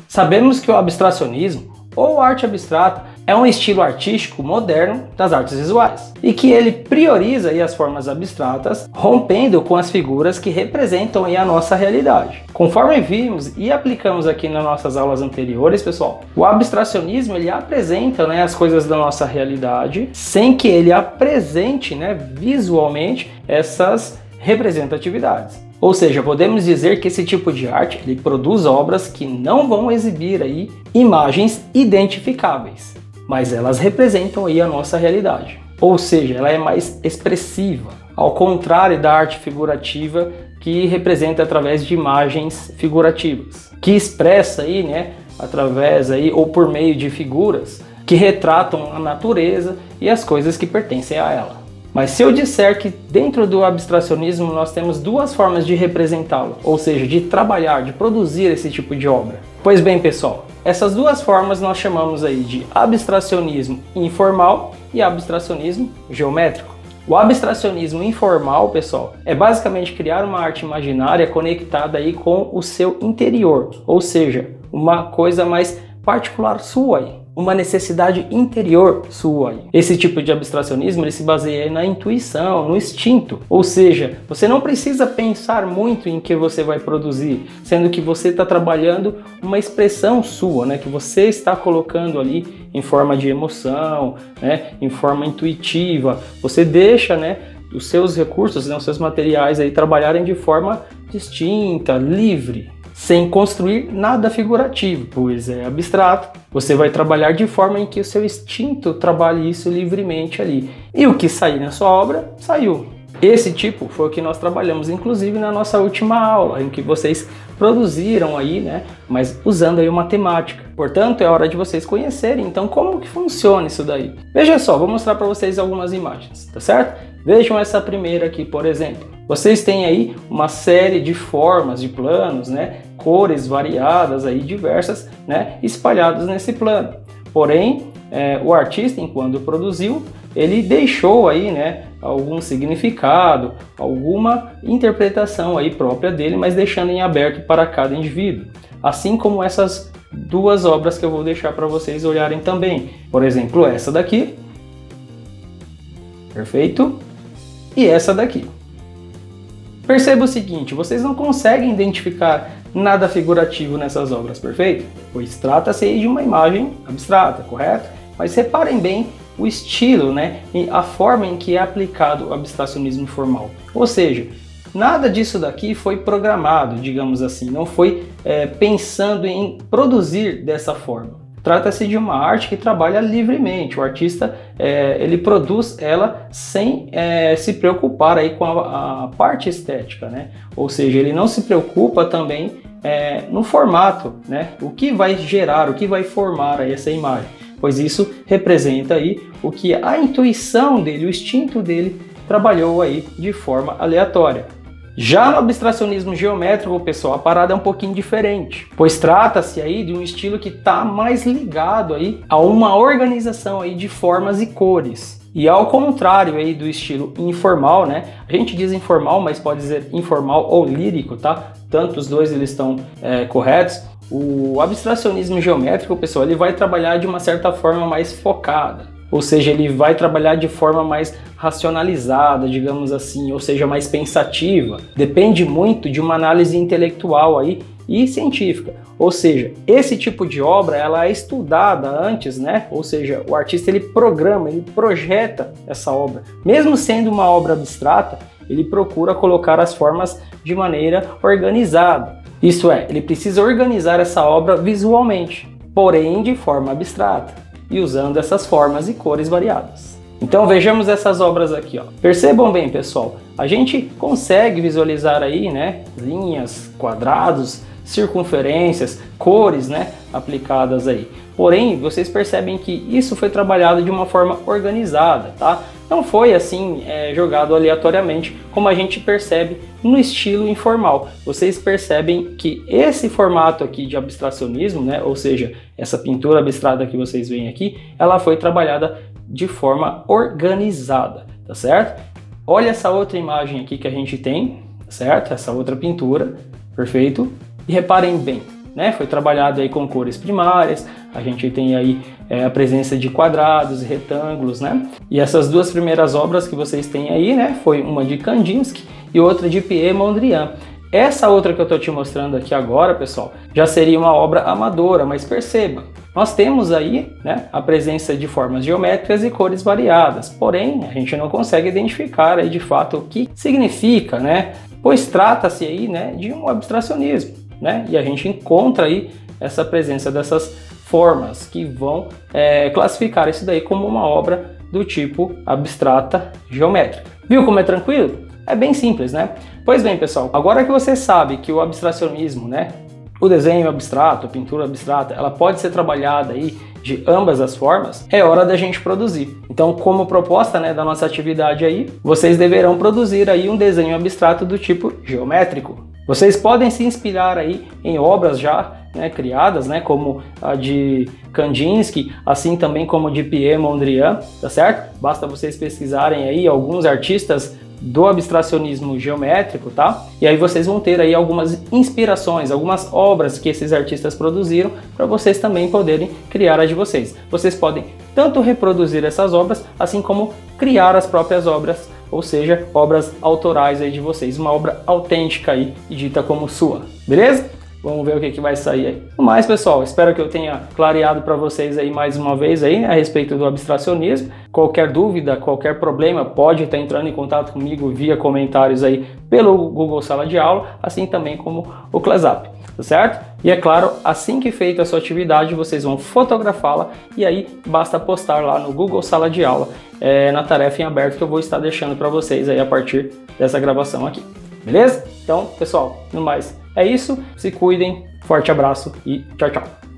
Sabemos que o abstracionismo, ou arte abstrata, é um estilo artístico moderno das artes visuais e que ele prioriza aí as formas abstratas, rompendo com as figuras que representam aí a nossa realidade. Conforme vimos e aplicamos aqui nas nossas aulas anteriores, pessoal, o abstracionismo ele apresenta, né, as coisas da nossa realidade sem que ele apresente, né, visualmente essas representatividades. Ou seja, podemos dizer que esse tipo de arte ele produz obras que não vão exibir aí imagens identificáveis, mas elas representam aí a nossa realidade. Ou seja, ela é mais expressiva, ao contrário da arte figurativa que representa através de imagens figurativas, que expressa aí, né, através aí ou por meio de figuras que retratam a natureza e as coisas que pertencem a ela. Mas se eu disser que dentro do abstracionismo nós temos duas formas de representá-lo, ou seja, de trabalhar, de produzir esse tipo de obra. Pois bem, pessoal, essas duas formas nós chamamos aí de abstracionismo informal e abstracionismo geométrico. O abstracionismo informal, pessoal, é basicamente criar uma arte imaginária conectada aí com o seu interior, ou seja, uma coisa mais particular sua aí. Uma necessidade interior sua. Esse tipo de abstracionismo ele se baseia na intuição, no instinto. Ou seja, você não precisa pensar muito em que você vai produzir, sendo que você está trabalhando uma expressão sua, né, que você está colocando ali em forma de emoção, né, em forma intuitiva. Você deixa, né, os seus recursos, né, os seus materiais aí trabalharem de forma distinta, livre, sem construir nada figurativo, pois é abstrato. Você vai trabalhar de forma em que o seu instinto trabalhe isso livremente ali. E o que sair na sua obra, saiu. Esse tipo foi o que nós trabalhamos, inclusive na nossa última aula, em que vocês produziram aí, né, mas usando aí uma temática. Portanto, é hora de vocês conhecerem, então, como que funciona isso daí. Veja só, vou mostrar para vocês algumas imagens, tá certo? Vejam essa primeira aqui, por exemplo. Vocês têm aí uma série de formas, de planos, né, cores variadas aí diversas, né, espalhadas nesse plano. Porém, o artista, enquanto produziu, ele deixou aí, né, algum significado, alguma interpretação aí própria dele, mas deixando em aberto para cada indivíduo. Assim como essas duas obras que eu vou deixar para vocês olharem também. Por exemplo, essa daqui. Perfeito? E essa daqui. Perceba o seguinte, vocês não conseguem identificar nada figurativo nessas obras, perfeito? Pois trata-se aí de uma imagem abstrata, correto? Mas reparem bem o estilo, né, e a forma em que é aplicado o abstracionismo formal. Ou seja, nada disso daqui foi programado, digamos assim, não foi pensando em produzir dessa forma. Trata-se de uma arte que trabalha livremente. O artista ele produz ela sem se preocupar aí com a parte estética, né? Ou seja, ele não se preocupa também no formato, né? O que vai gerar, o que vai formar aí essa imagem, pois isso representa aí o que a intuição dele, o instinto dele trabalhou aí de forma aleatória. Já no abstracionismo geométrico, pessoal, a parada é um pouquinho diferente, pois trata-se aí de um estilo que está mais ligado aí a uma organização aí de formas e cores. E ao contrário aí do estilo informal, né? A gente diz informal, mas pode dizer informal ou lírico, tá? Tanto os dois eles estão corretos. O abstracionismo geométrico, pessoal, ele vai trabalhar de uma certa forma mais focada. Ou seja, ele vai trabalhar de forma mais racionalizada, digamos assim, ou seja, mais pensativa. Depende muito de uma análise intelectual aí e científica. Ou seja, esse tipo de obra ela é estudada antes, né? Ou seja, o artista ele programa, ele projeta essa obra. Mesmo sendo uma obra abstrata, ele procura colocar as formas de maneira organizada. Isso é, ele precisa organizar essa obra visualmente, porém de forma abstrata, e usando essas formas e cores variadas. Então vejamos essas obras aqui, ó. Percebam bem, pessoal, a gente consegue visualizar aí, né, linhas, quadrados, circunferências, cores, né, aplicadas aí. Porém, vocês percebem que isso foi trabalhado de uma forma organizada, tá? Não foi assim jogado aleatoriamente, como a gente percebe no estilo informal. Vocês percebem que esse formato aqui de abstracionismo, né, ou seja, essa pintura abstrata que vocês veem aqui, ela foi trabalhada de forma organizada, tá certo? Olha essa outra imagem aqui que a gente tem, certo? Essa outra pintura, perfeito? E reparem bem, né? Foi trabalhado aí com cores primárias, a gente tem aí a presença de quadrados e retângulos, né? E essas duas primeiras obras que vocês têm aí, né? Foi uma de Kandinsky e outra de Pierre Mondrian. Essa outra que eu estou te mostrando aqui agora, pessoal, já seria uma obra amadora, mas perceba, nós temos aí, né, a presença de formas geométricas e cores variadas, porém a gente não consegue identificar aí de fato o que significa, né? Pois trata-se aí, né, de um abstracionismo, né? E a gente encontra aí essa presença dessas formas que vão classificar isso daí como uma obra do tipo abstrata geométrica. Viu como é tranquilo? É bem simples, né? Pois bem, pessoal, agora que você sabe que o abstracionismo, né, o desenho abstrato, a pintura abstrata, ela pode ser trabalhada aí de ambas as formas, é hora da gente produzir. Então, como proposta, né, da nossa atividade aí, vocês deverão produzir aí um desenho abstrato do tipo geométrico. Vocês podem se inspirar aí em obras já, né, criadas, né, como a de Kandinsky, assim também como de Pierre Mondrian, tá certo? Basta vocês pesquisarem aí alguns artistas do abstracionismo geométrico, tá? E aí vocês vão ter aí algumas inspirações, algumas obras que esses artistas produziram para vocês também poderem criar as de vocês. Vocês podem tanto reproduzir essas obras, assim como criar as próprias obras, ou seja, obras autorais aí de vocês, uma obra autêntica aí, dita como sua, beleza? Vamos ver o que vai sair aí. No mais, pessoal, espero que eu tenha clareado para vocês aí mais uma vez aí, né, a respeito do abstracionismo. Qualquer dúvida, qualquer problema, pode estar entrando em contato comigo via comentários aí pelo Google Sala de Aula, assim também como o ClassUp, tá certo? E é claro, assim que feita a sua atividade, vocês vão fotografá-la e aí basta postar lá no Google Sala de Aula, na tarefa em aberto que eu vou estar deixando para vocês aí a partir dessa gravação aqui. Beleza? Então, pessoal, no mais, é isso. Se cuidem, forte abraço e tchau, tchau.